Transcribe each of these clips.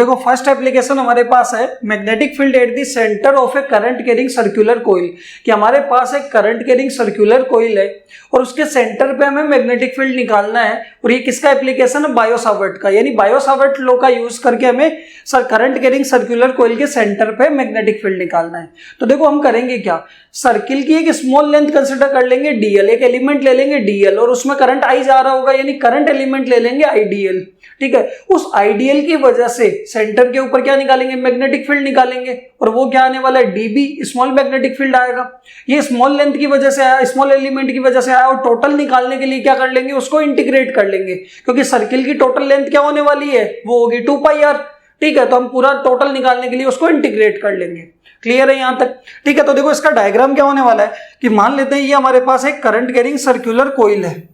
देखो first application हमारे पास है magnetic field at the centre of A current carrying circular coil, कि हमारे पास एक करंट कैरिंग सर्कुलर कॉइल है और उसके सेंटर पे हमें मैग्नेटिक फील्ड निकालना है। और ये किसका एप्लीकेशन है? बायो-सावर्ट का, यानी बायो-सावर्ट लॉ का यूज करके हमें करंट कैरिंग सर्कुलर कॉइल के सेंटर पे मैग्नेटिक फील्ड निकालना है। तो देखो हम करेंगे क्या, सर्किल की एक स्मॉल लेंथ कंसिडर कर लेंगे डीएल, एक एलिमेंट ले लेंगे डीएल और उसमें करंट आई जा रहा होगा, यानी करंट एलिमेंट ले लेंगे आईडीएल। ठीक है, उस आईडीएल की वजह से सेंटर के ऊपर क्या निकालेंगे? मैग्नेटिक फील्ड निकालेंगे और वो क्या आने वाला है? डीबी, स्मॉल मैग्नेटिक फील्ड आएगा। ये स्मॉल लेंथ की वजह से आया, स्मॉल एलिमेंट की वजह से आया और टोटल निकालने के लिए क्या कर लेंगे? उसको इंटीग्रेट कर लेंगे, क्योंकि सर्किल की टोटल लेंथ क्या होने वाली है? वो होगी 2 पाई आर। ठीक है, तो हम पूरा टोटल निकालने के लिए उसको इंटीग्रेट कर लेंगे। क्लियर है यहां तक? ठीक है, तो देखो इसका डायग्राम क्या होने वाला है कि मान लेते हैं ये हमारे पास एक करंट कैरिंग सर्कुलर कॉइल है।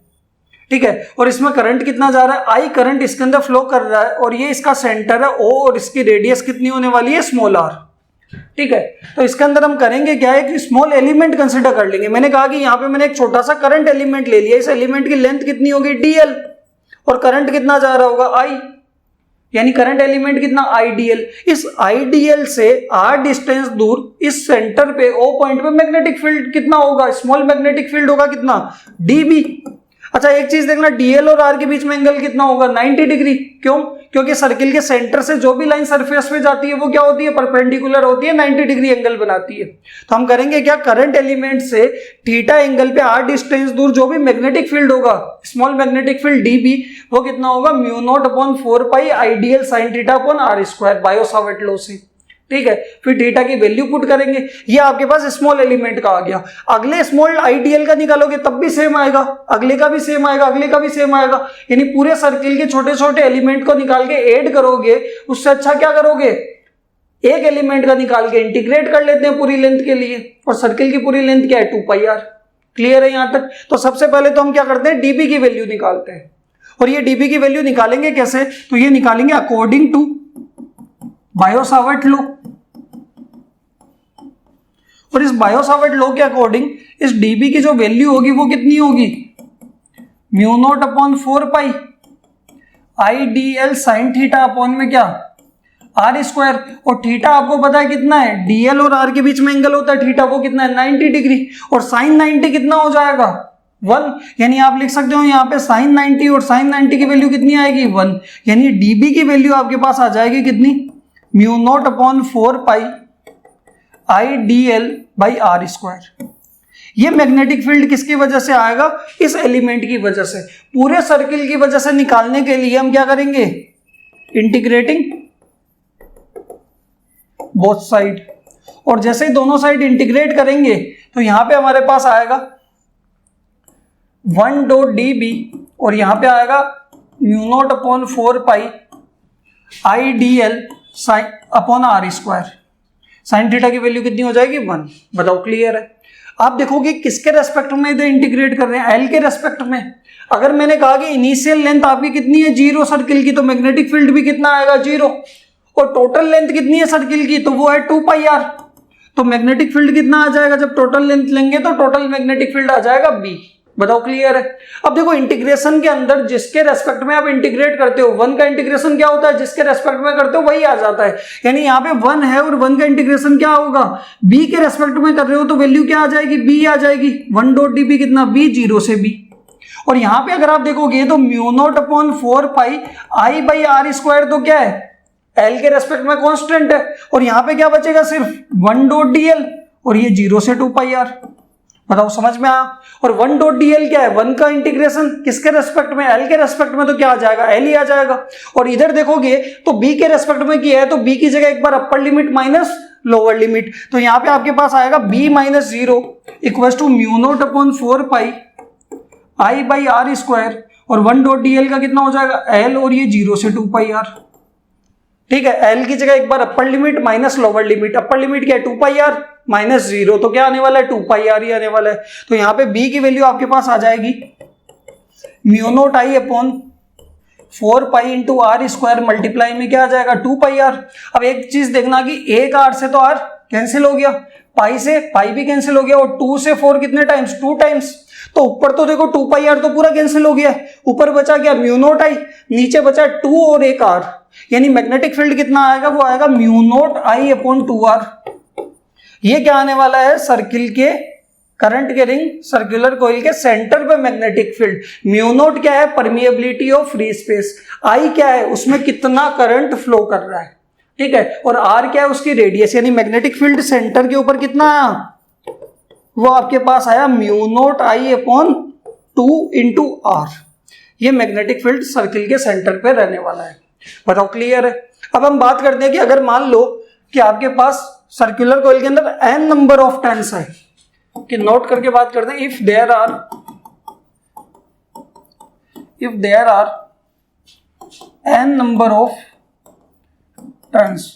ठीक है, और इसमें करंट कितना जा रहा है? आई करंट इसके अंदर फ्लो कर रहा है और ये इसका सेंटर है ओ और इसकी रेडियस कितनी होने वाली है? Small r. ठीक है, तो इसके अंदर हम करेंगे क्या, एक स्मॉल एलिमेंट कंसिडर कर लेंगे। मैंने कहा कि यहाँ पे मैंने एक छोटा सा करंट एलिमेंट ले लिया, इस एलिमेंट की लेंथ कितनी होगी? डीएल, और करंट कितना जा रहा होगा? आई, यानी करंट एलिमेंट कितना? आईडीएल। इस आईडीएल से आर डिस्टेंस दूर इस सेंटर पे ओ पॉइंट पे मैग्नेटिक फील्ड कितना होगा? स्मॉल मैग्नेटिक फील्ड होगा कितना? डीबी। अच्छा एक चीज देखना, डीएल और आर के बीच में एंगल कितना होगा? 90 डिग्री। क्यों? क्योंकि सर्किल के सेंटर से जो भी लाइन सरफेस पे जाती है वो क्या होती है? परपेंडिकुलर होती है, 90 डिग्री एंगल बनाती है। तो हम करेंगे क्या, करंट एलिमेंट से थीटा एंगल पे आर डिस्टेंस दूर जो भी मैग्नेटिक फील्ड होगा, स्मॉल मैग्नेटिक फील्ड डीबी, वो कितना होगा? μ0/4 pi I dl sine theta upon R square, Biot Savart law से। ठीक है, फिर थीटा की वैल्यू पुट करेंगे। ये आपके पास स्मॉल एलिमेंट का आ गया। अगले स्मॉल आईडीएल का निकालोगे तब भी सेम आएगा, अगले का भी सेम आएगा, अगले का भी सेम आएगा, यानी पूरे सर्किल के छोटे छोटे एलिमेंट को निकाल के ऐड करोगे। उससे अच्छा क्या करोगे, एक एलिमेंट का निकाल के इंटीग्रेट कर लेते हैं पूरी लेंथ के लिए, और सर्किल की पूरी लेंथ क्या है? 2 पाई आर। क्लियर है यहां तक? तो सबसे पहले तो हम क्या करते हैं, डीबी की वैल्यू निकालते हैं। और ये डीबी की वैल्यू निकालेंगे कैसे? तो ये निकालेंगे अकॉर्डिंग टू बायो-सावर्ट लॉ। और इस बायो-सावर्ट लॉ के अकॉर्डिंग इस डीबी की जो वैल्यू होगी वो कितनी होगी? μ0/4 pi IDL sign theta upon में क्या? Are square. और थीटा आपको पता है कितना है? डीएल और आर के बीच में एंगल होता है थीटा, वो कितना है? 90 डिग्री। और साइन 90 कितना हो जाएगा? 1। यानी आप लिख सकते हो यहाँ पे साइन 90, और साइन 90 की वैल्यू कितनी आएगी? 1। यानी डीबी की वैल्यू आपके पास आ जाएगी कितनी? μ0/4 pi IDL by R square. ये मैग्नेटिक फील्ड किसकी वजह से आएगा? इस एलिमेंट की वजह से। पूरे सर्किल की वजह से निकालने के लिए हम क्या करेंगे? Integrating both side. और जैसे ही दोनों साइड इंटीग्रेट करेंगे तो यहां पे हमारे पास आएगा 1 डॉट डीबी और यहां पे आएगा μ0/4 pi IDL sine upon R square. Sine theta की वैल्यू कितनी हो जाएगी? 1। बताओ क्लियर है? आप देखोगे किसके रेस्पेक्ट में इधर इंटीग्रेट कर रहे हैं? एल के रेस्पेक्ट में। अगर मैंने कहा कि इनिशियल लेंथ आपकी कितनी है? 0 सर्किल की, तो मैग्नेटिक फील्ड भी कितना आएगा? 0। और टोटल लेंथ कितनी है सर्किल की? तो वो है 2 पाई आर। तो मैग्नेटिक फील्ड कितना आ जाएगा? जब टोटल लेंथ लेंगे तो टोटल मैग्नेटिक फील्ड आ जाएगा बी। बताओ क्लियर है? अब देखो इंटीग्रेशन के अंदर जिसके रेस्पेक्ट में आप इंटीग्रेट करते हो, 1 का इंटीग्रेशन क्या होता है? जिसके रेस्पेक्ट में करते हो वही आ जाता है। यानी यहाँ पे 1 है और 1 का इंटीग्रेशन क्या होगा? बी के रेस्पेक्ट में कर रहे हो तो वैल्यू क्या आ जाएगी? बी आ जाएगी। 1 डॉट डी बी कितना? बी, 0 से बी। और यहाँ पे अगर आप देखोगे तो μ0/4 pi I by R square, तो क्या है? एल के रेस्पेक्ट में कॉन्स्टेंट है। और यहाँ पे क्या बचेगा? सिर्फ 1 डॉट डीएल, और ये 0 से 2 पाई आर। बताओ समझ में आया? और 1 डॉट डीएल क्या है? 1 का इंटीग्रेशन किसके रेस्पेक्ट में? एल के रेस्पेक्ट में, तो क्या आ जाएगा? एल ही आ जाएगा। और इधर देखोगे तो बी के रेस्पेक्ट में किया है, तो बी की जगह एक बार upper limit minus lower limit, तो यहाँ पे आपके पास आएगा B minus 0 equal to μ0/4 pi I by R square. और 1 डॉट डीएल का कितना हो जाएगा? एल, और ये 0 से 2 पाई आर। ठीक है, एल की जगह एक बार upper limit minus lower limit. Upper limit क्या है? 2 पाई आर माइनस 0, तो क्या आने वाला है? 2 पाई आर ही आने वाला है। तो यहाँ पे बी की वैल्यू आपके पास आ जाएगी μ0 I upon 4 pi into R square multiply में क्या आ जाएगा? 2 पाई आर। अब एक चीज देखना कि एक आर से तो आर कैंसिल हो गया, पाई से पाई भी कैंसिल हो गया, और 2 से 4 कितने टाइम्स? 2 टाइम्स। तो ऊपर तो देखो 2 पाई आर तो पूरा कैंसिल हो गया, ऊपर बचा क्या म्यू नॉट आई, नीचे बचा 2 और एक आर, यानी मैग्नेटिक फील्ड कितना आएगा, वो आएगा mu naught I upon 2r। ये क्या आने वाला है, सर्किल के करंट कैरिंग सर्कुलर कॉइल के सेंटर पे मैग्नेटिक फील्ड। म्यू नॉट क्या है, परमिएबिलिटी ऑफ फ्री स्पेस, आई क्या है, उसमें कितना करंट फ्लो कर रहा है, ठीक है, और आर क्या है, उसकी रेडियस, यानी मैग्नेटिक फील्ड सेंटर के ऊपर कितना आया, वो आपके पास आया mu naught I upon 2 into r. ये मैग्नेटिक फील्ड सर्किल के सेंटर पे रहने वाला है। बताओ क्लियर है। अब हम बात करते हैं कि अगर मान लो कि आपके पास सर्कुलर कॉइल के अंदर n नंबर ऑफ टर्न्स है, कि नोट करके बात करते हैं, if there are n number of turns,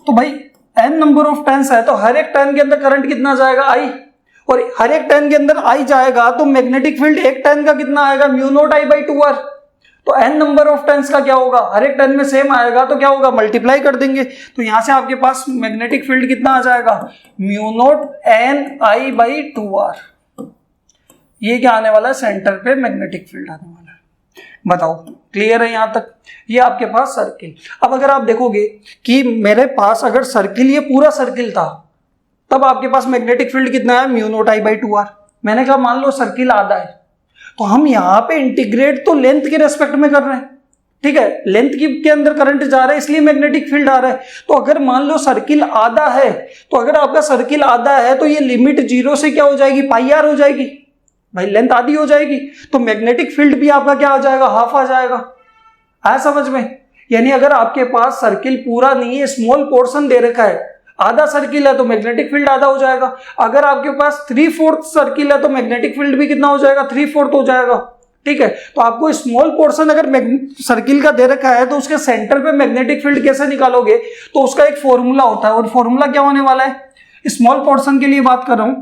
तो भाई n नंबर ऑफ टर्न्स है तो हर एक टर्न के अंदर करंट कितना जाएगा, आई, और हर एक टर्न के अंदर आई जाएगा तो मैग्नेटिक फील्ड एक टर्न का कितना आएगा, mu naught I by 2r। तो n नंबर ऑफ टर्न्स का क्या होगा, हर एक टर्न में सेम आएगा तो क्या होगा, मल्टीप्लाई कर देंगे, तो यहां से आपके पास मैग्नेटिक फील्ड कितना आ जाएगा, mu naught n I by 2r। ये क्या आने वाला है, सेंटर पे मैग्नेटिक फील्ड आने वाला है। बताओ क्लियर है यहां तक। ये आपके पास सर्किल। अब अगर आप देखोगे कि मेरे पास अगर सर्किल, ये पूरा सर्किल था, तब आपके पास मैग्नेटिक फील्ड कितना है, mu naught I by 2r। मैंने कहा मान लो सर्किल आधा है, तो हम यहां पे इंटीग्रेट तो लेंथ के रेस्पेक्ट में कर रहे हैं, ठीक है, लेंथ के अंदर करंट जा रहा है इसलिए मैग्नेटिक फील्ड आ रहा है। तो अगर मान लो सर्किल आधा है, तो अगर आपका सर्किल आधा है तो ये लिमिट 0 से क्या हो जाएगी, पाई आर हो जाएगी, भाई लेंथ आधी हो जाएगी, तो मैग्नेटिक फील्ड भी आपका क्या आ जाएगा, हाफ आ जाएगा। आया समझ में। यानी अगर आपके पास सर्किल पूरा नहीं है, स्मॉल पोर्शन दे रखा है, आधा सर्किल है तो मैग्नेटिक फील्ड आधा हो जाएगा। अगर आपके पास 3/4 सर्किल है तो मैग्नेटिक फील्ड भी कितना हो जाएगा, 3/4 हो जाएगा, ठीक है। तो आपको स्मॉल पोर्शन अगर सर्किल का दे रखा है तो उसके सेंटर पे मैग्नेटिक फील्ड कैसे निकालोगे, तो उसका एक फॉर्मूला होता है, और फॉर्मूला क्या होने वाला है, स्मॉल पोर्शन के लिए बात कर रहा हूं,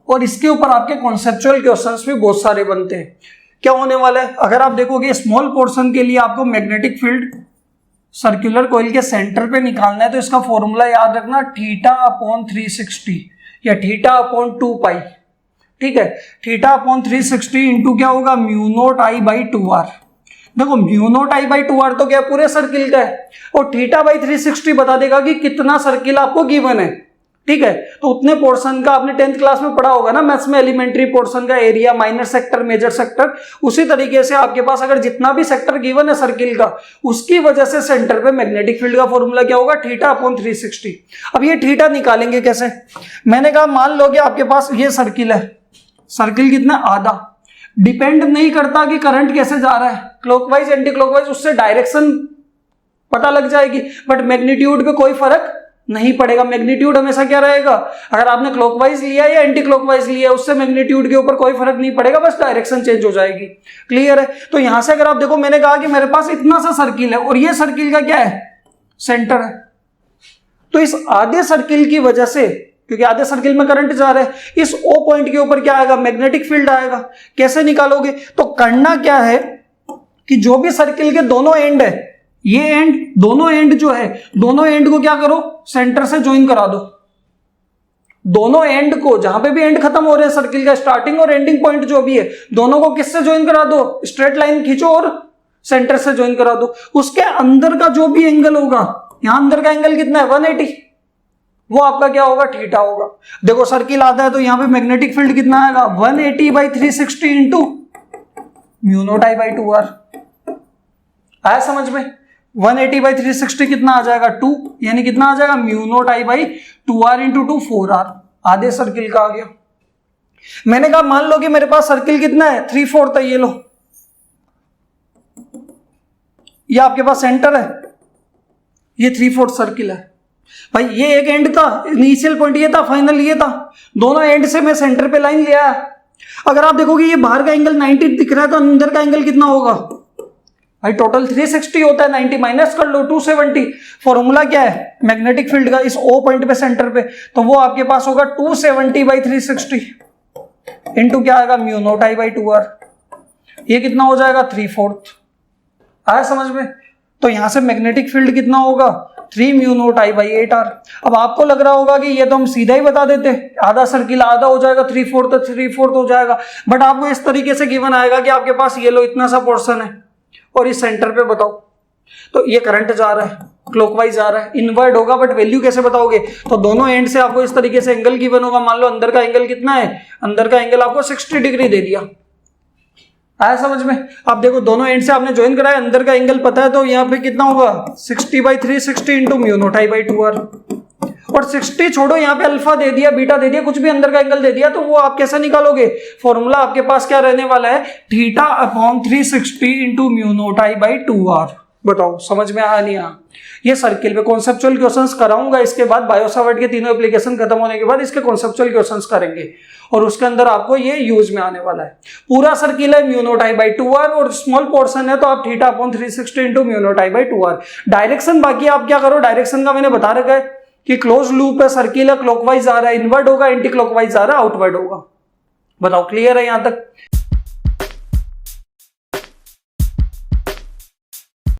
और इसके ऊपर आपके कॉन्सेप्चुअल क्वेश्चंस भी बहुत सारे बनते हैं। क्या होने वाला है, अगर आप देखोगे स्मॉल पोर्शन के लिए आपको मैग्नेटिक फील्ड सर्कुलर कॉइल के सेंटर पे निकालना है, तो इसका फॉर्मूला याद रखना, थीटा अपॉन 360 या थीटा अपॉन 2 पाई, ठीक है। थीटा अपॉन 360 इंटू क्या होगा, mu naught I by 2r। देखो mu naught I by 2r तो क्या पूरे सर्किल का है, और थीटा बाई 360 बता देगा कि कितना सर्किल आपको गिवन है, ठीक है। तो उतने पोर्शन का आपने 10th क्लास में पढ़ा होगा ना मैथ्स में, एलिमेंट्री पोर्शन का area, minor sector, major sector. उसी तरीके से आपके पास अगर जितना भी सेक्टर गिवन है सर्किल का, उसकी वजह से सेंटर पे मैग्नेटिक फील्ड का फॉर्मूला क्या होगा, थीटा अपॉन 360। अब ये थीटा निकालेंगे कैसे, मैंने कहा मान लो कि आपके पास ये सर्किल है, सर्किल कितना, आधा, डिपेंड नहीं करता कि करंट कैसे जा रहा है, क्लॉकवाइज एंटी क्लॉकवाइज, उससे डायरेक्शन पता लग जाएगी, बट मैग्नीट्यूड पे कोई फर्क नहीं पड़ेगा। मैग्नीट्यूड हमेशा क्या रहेगा, अगर आपने क्लॉकवाइज लिया या एंटी क्लॉकवाइज लिया, उससे मैग्नीट्यूड के ऊपर कोई फर्क नहीं पड़ेगा, बस डायरेक्शन चेंज हो जाएगी। क्लियर है। तो यहां से अगर आप देखो, मैंने कहा कि मेरे पास इतना सा सर्किल है और ये सर्किल का क्या है, सेंटर है, तो इस आधे सर्किल की वजह से, क्योंकि आधे सर्किल में करंट जा रहा है, इस ओ पॉइंट के ऊपर क्या आएगा, मैग्नेटिक फील्ड आएगा। कैसे निकालोगे, तो करना क्या है कि जो भी सर्किल के दोनों एंड है, ये एंड, दोनों एंड जो है, दोनों एंड को क्या करो, सेंटर से ज्वाइन करा दो। दोनों एंड को, जहां पे भी एंड खत्म हो रहे हैं सर्किल का, स्टार्टिंग और एंडिंग पॉइंट जो भी है, दोनों को किससे ज्वाइन करा दो, स्ट्रेट लाइन खींचो और सेंटर से ज्वाइन करा दो। उसके अंदर का जो भी एंगल होगा, यहां अंदर का एंगल कितना है, 180, वो आपका क्या होगा, थीटा होगा। देखो सर्किल आता है तो यहां पे मैग्नेटिक फील्ड कितना आएगा, 180 by 360 into mu naught I by 2r। आया समझ में। 180 बाई 360 कितना आ जाएगा, 2, यानी कितना आ जाएगा, mu naught I by 2r into 2, 4r, आधे सर्किल का आ गया। मैंने कहा मान लो कि मेरे पास सर्किल कितना है, 3/4 है, ये लो, ये आपके पास सेंटर है, ये 3/4 सर्किल है। भाई ये एक एंड था, इनिशियल पॉइंट ये था, फाइनल ये था, दोनों एंड से मैं सेंटर पे लाइन लिया। अगर आप देखोगे ये बाहर का एंगल 90 दिख रहा है, तो अंदर का एंगल कितना होगा भाई, टोटल 360 होता है, 90 माइनस कर लो, 270। फॉर्मूला क्या है मैग्नेटिक फील्ड का, इस ओ पॉइंट पे सेंटर पे, तो वो आपके पास होगा 270 बाई 360 इंटू क्या आएगा, mu naught I by 2r। ये कितना हो जाएगा, 3/4। आया समझ में। तो यहां से मैग्नेटिक फील्ड कितना होगा 3 mu naught I by 8R। अब आपको लग रहा होगा कि ये तो हम सीधा ही बता देते, आधा सर्किल आधा हो जाएगा, 3/4 हो जाएगा, बट आपको इस तरीके से गिवन आएगा कि आपके पास ये लो इतना सा पोर्शन है और इस सेंटर पे बताओ, तो ये करंट जा रहा है, क्लॉकवाइज जा रहा है, इनवर्ड होगा, बट वैल्यू कैसे बताओगे? तो दोनों एंड से आपको इस तरीके से एंगल गिवन होगा। मान लो अंदर का एंगल कितना है, अंदर का एंगल आपको 60 डिग्री दे दिया, आया समझ में? आप देखो दोनों एंड से आपने ज्वाइन कराया, अंदर का एंगल पता है, तो यहाँ पे कितना होगा 60/360 into mu naught I by 2R। और 60 छोड़ो, यहाँ पे अल्फा दे दिया, बीटा दे दिया, कुछ भी अंदर का एंगल दे दिया, तो वो आप कैसे निकालोगे? फॉर्मूला आपके पास क्या रहने वाला है, θ/360 into mu naught I by 2R। बताओ समझ में आया नहीं आया? ये सर्किल पे कॉन्सेप्चुअल क्वेश्चंस कराऊंगा, इसके बाद बायो सावर्ट के तीनों एप्लीकेशन खत्म होने के बाद इसके कॉन्सेप्चुअल क्वेश्चंस करेंगे और उसके अंदर आपको ये यूज में आने वाला है। पूरा सर्किल है mu naught I by 2R और स्मॉल पोर्शन है, तो आप θ/360 into mu naught I by 2R। Direction बाकी आप क्या करो, डायरेक्शन का मैंने बता रखा है कि क्लोज लूप है, सर्किल है, क्लॉकवाइज आ रहा है, इनवर्ड होगा, एंटी क्लॉकवाइज आ रहा है, आउटवर्ड होगा। बताओ क्लियर है यहां तक?